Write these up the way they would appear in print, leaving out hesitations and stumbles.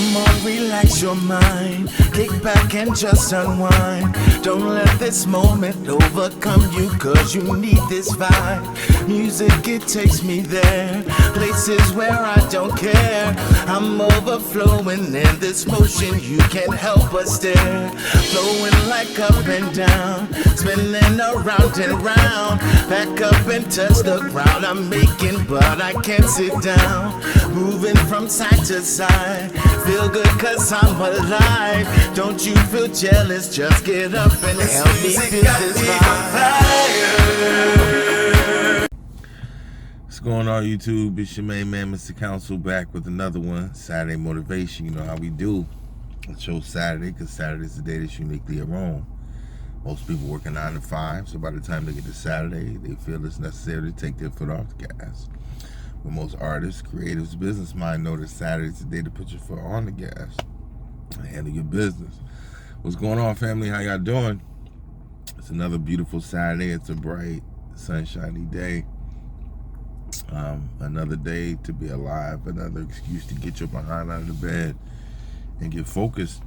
Come on, relax your mind. Kick back and just unwind. Don't let this moment overcome you, cause you need this vibe. Music, it takes me there, places where I don't care. I'm overflowing in this motion, you can't help but stare. Flowing like up and down, spinning around and round. Back up and touch the ground I'm making, but I can't sit down. Moving from side to side, feel good cause I'm alive. Don't you feel jealous, just get up and help me feel this vibe. What's going on, YouTube? It's your main man, Mr. Council, back with another one. Saturday Motivation. You know how we do. I chose Saturday because Saturday is the day that's uniquely our own. Most people working 9 to 5, so by the time they get to Saturday, they feel it's necessary to take their foot off the gas. But most artists, creatives, business mind know that Saturday is the day to put your foot on the gas and handle your business. What's going on, family? How y'all doing? It's another beautiful Saturday. It's a bright, sunshiny day. Another day to be alive. Another excuse to get your behind out of the bed and get focused.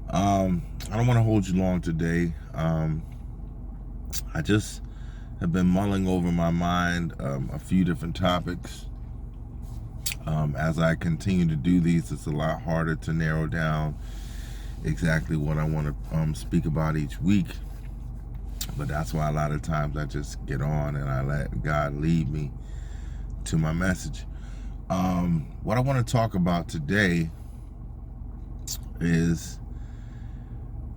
I don't want to hold you long today. I just have been mulling over my mind a few different topics. As I continue to do these, it's a lot harder to narrow down exactly what I want to speak about each week. But that's why a lot of times I just get on and I let God lead me to my message. What I want to talk about today is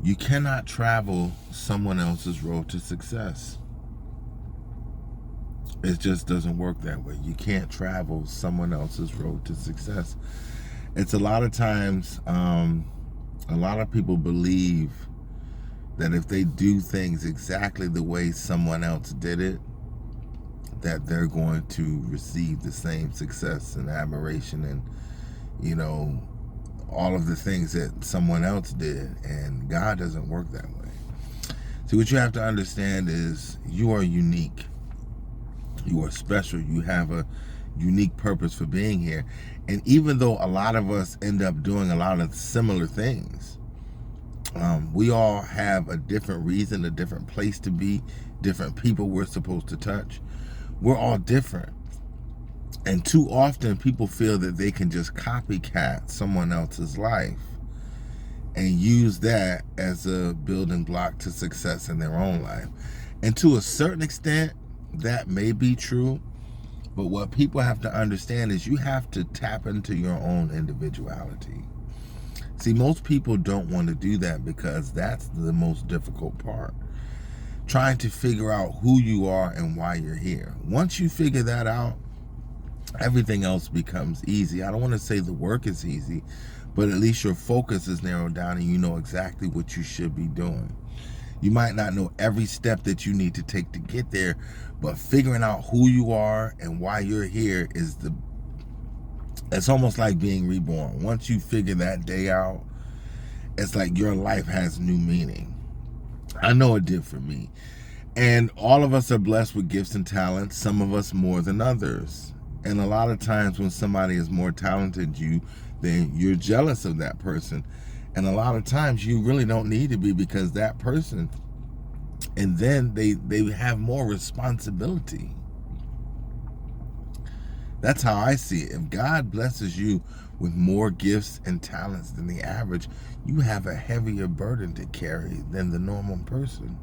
you cannot travel someone else's road to success. It just doesn't work that way. You can't travel someone else's road to success. It's a lot of times, a lot of people believe that if they do things exactly the way someone else did it, that they're going to receive the same success and admiration and, you know, all of the things that someone else did. And God doesn't work that way. See, what you have to understand is you are unique. You are special. You have a unique purpose for being here. And even though a lot of us end up doing a lot of similar things, we all have a different reason, a different place to be, different people we're supposed to touch. We're all different. And too often people feel that they can just copycat someone else's life and use that as a building block to success in their own life. And to a certain extent, that may be true, but what people have to understand is you have to tap into your own individuality. See, most people don't want to do that because that's the most difficult part. Trying to figure out who you are and why you're here. Once you figure that out, everything else becomes easy. I don't want to say the work is easy, but at least your focus is narrowed down and you know exactly what you should be doing. You might not know every step that you need to take to get there, but figuring out who you are and why you're here it's almost like being reborn. Once you figure that day out, it's like your life has new meaning. I know it did for me. And all of us are blessed with gifts and talents, some of us more than others. And a lot of times when somebody is more talented than you, then you're jealous of that person. And a lot of times you really don't need to be, because that person, and then they have more responsibility. That's how I see it. If God blesses you with more gifts and talents than the average, you have a heavier burden to carry than the normal person.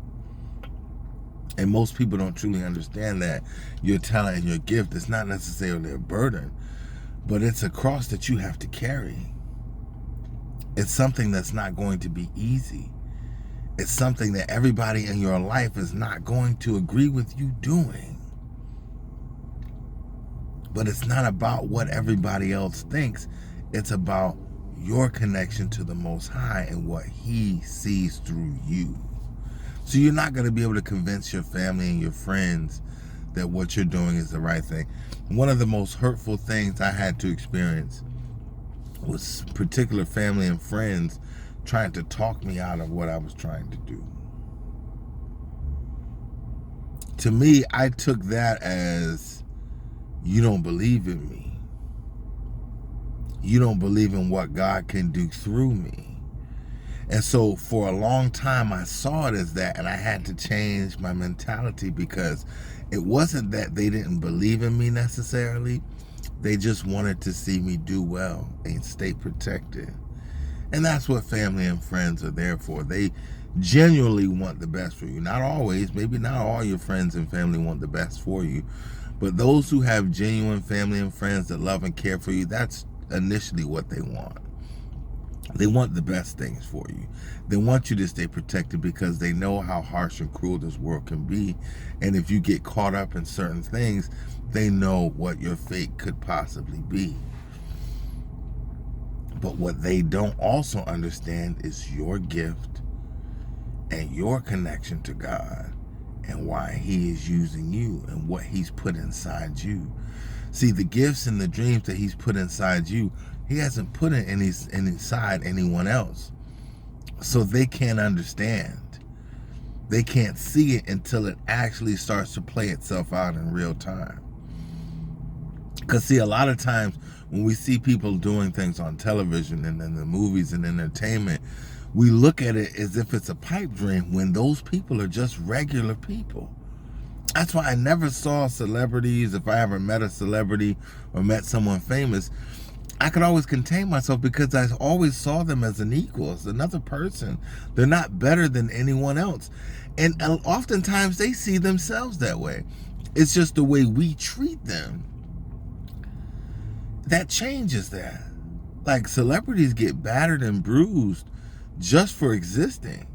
And most people don't truly understand that your talent and your gift is not necessarily a burden, but it's a cross that you have to carry. It's something that's not going to be easy. It's something that everybody in your life is not going to agree with you doing. But it's not about what everybody else thinks. It's about your connection to the Most High and what He sees through you. So you're not going to be able to convince your family and your friends that what you're doing is the right thing. One of the most hurtful things I had to experience was particular family and friends trying to talk me out of what I was trying to do. To me, I took that as, you don't believe in me. You don't believe in what God can do through me. And so for a long time, I saw it as that, and I had to change my mentality, because it wasn't that they didn't believe in me necessarily. They just wanted to see me do well and stay protected. And that's what family and friends are there for. They genuinely want the best for you. Not always, maybe not all your friends and family want the best for you, but those who have genuine family and friends that love and care for you, that's initially what they want. They want the best things for you. They want you to stay protected, because they know how harsh and cruel this world can be. And if you get caught up in certain things, they know what your fate could possibly be. But what they don't also understand is your gift and your connection to God, and why he is using you and what he's put inside you. See, the gifts and the dreams that he's put inside you, he hasn't put it inside anyone else. So they can't understand. They can't see it until it actually starts to play itself out in real time. Because see, a lot of times when we see people doing things on television and in the movies and entertainment, we look at it as if it's a pipe dream, when those people are just regular people. That's why I never saw celebrities. If I ever met a celebrity or met someone famous, I could always contain myself, because I always saw them as an equal, as another person. They're not better than anyone else. And oftentimes they see themselves that way. It's just the way we treat them that changes that. Like, celebrities get battered and bruised just for existing.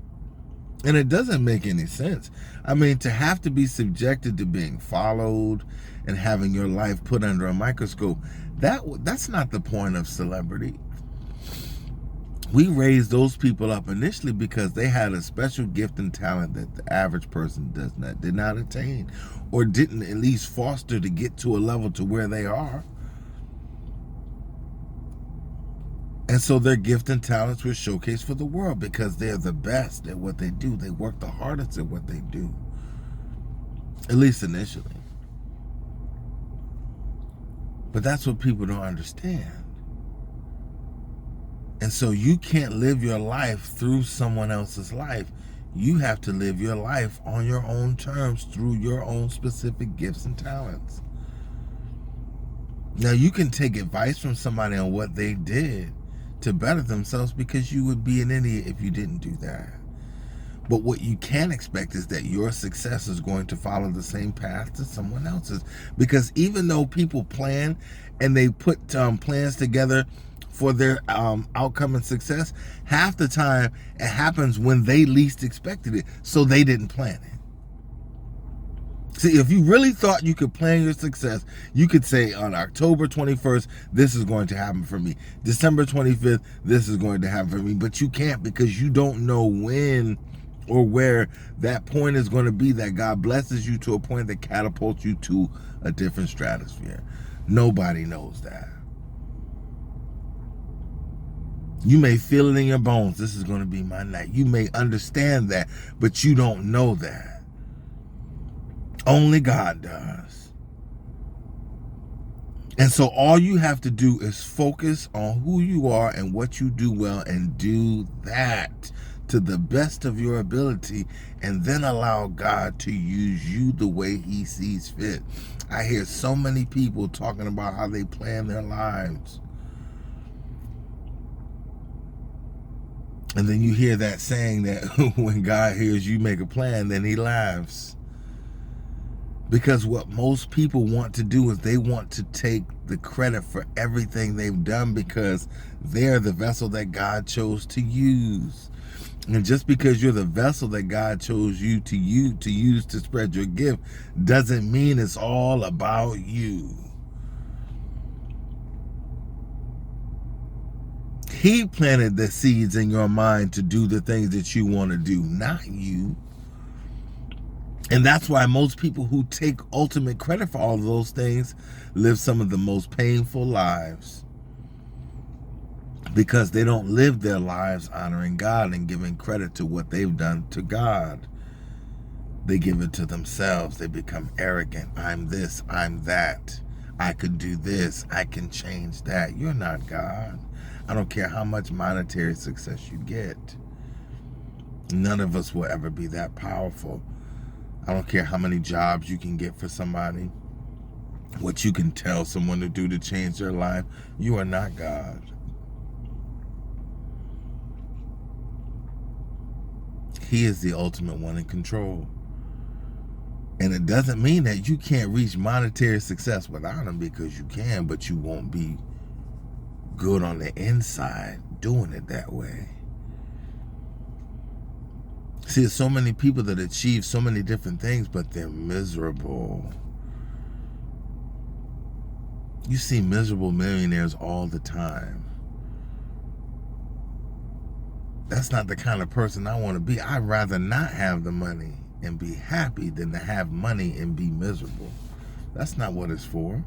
And it doesn't make any sense. I mean, to have to be subjected to being followed and having your life put under a microscope, that's not the point of celebrity. We raised those people up initially because they had a special gift and talent that the average person did not attain, or didn't at least foster to get to a level to where they are. And so their gift and talents were showcased for the world, because they're the best at what they do. They work the hardest at what they do, at least initially. But that's what people don't understand. And so you can't live your life through someone else's life. You have to live your life on your own terms, through your own specific gifts and talents. Now, you can take advice from somebody on what they did to better themselves, because you would be an idiot if you didn't do that. But what you can expect is that your success is going to follow the same path to someone else's. Because even though people plan and they put plans together for their outcome and success, half the time it happens when they least expected it, so they didn't plan it. See, if you really thought you could plan your success, you could say on October 21st, this is going to happen for me. December 25th, this is going to happen for me. But you can't, because you don't know when or where that point is going to be that God blesses you to a point that catapults you to a different stratosphere. Nobody knows that. You may feel it in your bones, this is going to be my night. You may understand that, but you don't know that. Only God does. And so all you have to do is focus on who you are and what you do well, and do that to the best of your ability, and then allow God to use you the way he sees fit. I hear so many people talking about how they plan their lives. And then you hear that saying that when God hears you make a plan, then he laughs. Because what most people want to do is they want to take the credit for everything they've done, because they're the vessel that God chose to use. And just because you're the vessel that God chose you to use to spread your gift, doesn't mean it's all about you. He planted the seeds in your mind to do the things that you want to do, not you. And that's why most people who take ultimate credit for all of those things live some of the most painful lives, because they don't live their lives honoring God and giving credit to what they've done to God. They give it to themselves. They become arrogant. I'm this, I'm that. I could do this, I can change that. You're not God. I don't care how much monetary success you get. None of us will ever be that powerful. I don't care how many jobs you can get for somebody, what you can tell someone to do to change their life. You are not God. He is the ultimate one in control. And it doesn't mean that you can't reach monetary success without him, because you can, but you won't be good on the inside doing it that way. See, there's so many people that achieve so many different things, but they're miserable. You see miserable millionaires all the time. That's not the kind of person I want to be. I'd rather not have the money and be happy than to have money and be miserable. That's not what it's for.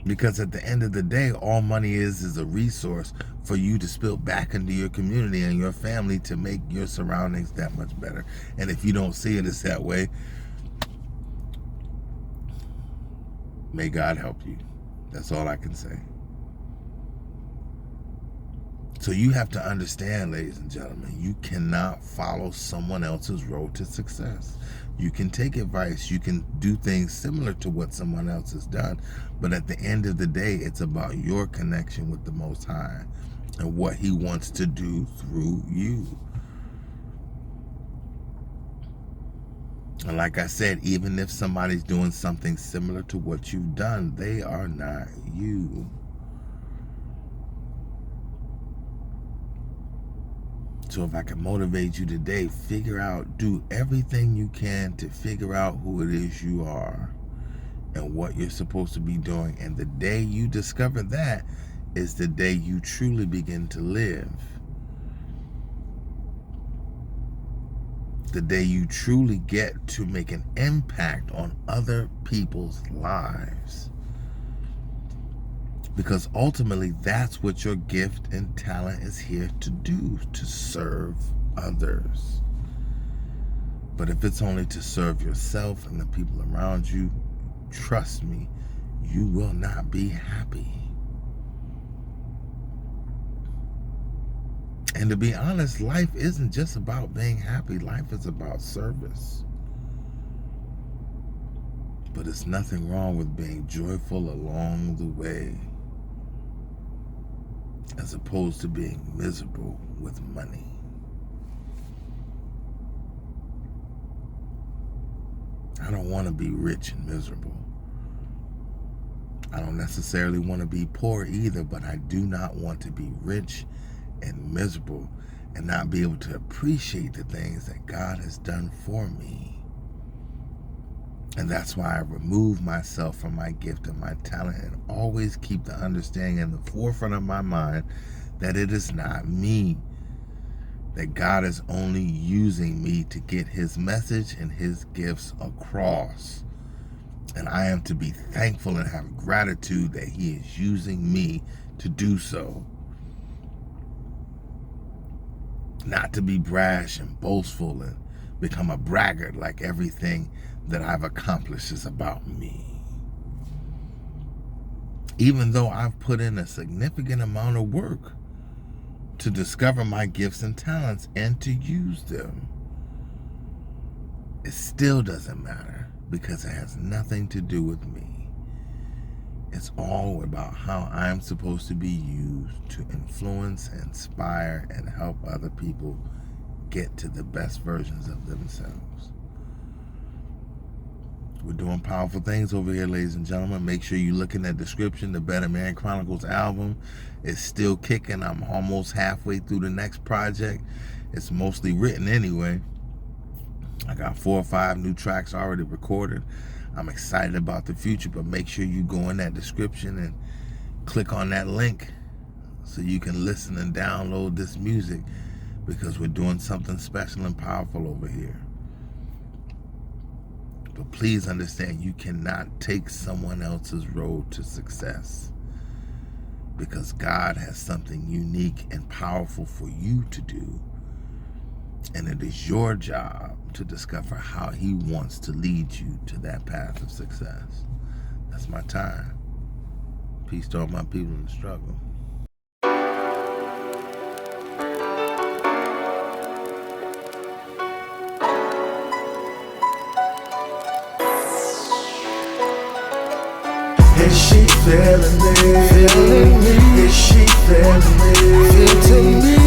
Because at the end of the day, all money is a resource for you to spill back into your community and your family to make your surroundings that much better. And if you don't see it as that way, may God help you. That's all I can say. So you have to understand, ladies and gentlemen, you cannot follow someone else's road to success. You can take advice, you can do things similar to what someone else has done, but at the end of the day, it's about your connection with the Most High and what He wants to do through you. And like I said, even if somebody's doing something similar to what you've done, they are not you. So if I can motivate you today, do everything you can to figure out who it is you are and what you're supposed to be doing. And the day you discover that is the day you truly begin to live. The day you truly get to make an impact on other people's lives. Because ultimately, that's what your gift and talent is here to do, to serve others. But if it's only to serve yourself and the people around you, trust me, you will not be happy. And to be honest, life isn't just about being happy. Life is about service. But it's nothing wrong with being joyful along the way, as opposed to being miserable with money. I don't want to be rich and miserable. I don't necessarily want to be poor either, but I do not want to be rich and miserable and not be able to appreciate the things that God has done for me. And that's why I remove myself from my gift and my talent and always keep the understanding in the forefront of my mind that it is not me, that God is only using me to get His message and His gifts across. And I am to be thankful and have gratitude that He is using me to do so. Not to be brash and boastful and become a braggart like everything that I've accomplished is about me. Even though I've put in a significant amount of work to discover my gifts and talents and to use them, it still doesn't matter because it has nothing to do with me. It's all about how I'm supposed to be used to influence, inspire, and help other people get to the best versions of themselves. We're doing powerful things over here, ladies and gentlemen. Make sure you look in that description. The Better Man Chronicles album is still kicking. I'm almost halfway through the next project. It's mostly written anyway. I got 4 or 5 new tracks already recorded. I'm excited about the future, but make sure you go in that description and click on that link so you can listen and download this music, because we're doing something special and powerful over here. But please understand, you cannot take someone else's road to success, because God has something unique and powerful for you to do. And it is your job to discover how He wants to lead you to that path of success. That's my time. Peace to all my people in the struggle. Is she feeling me? Is she feeling me? Feel to me.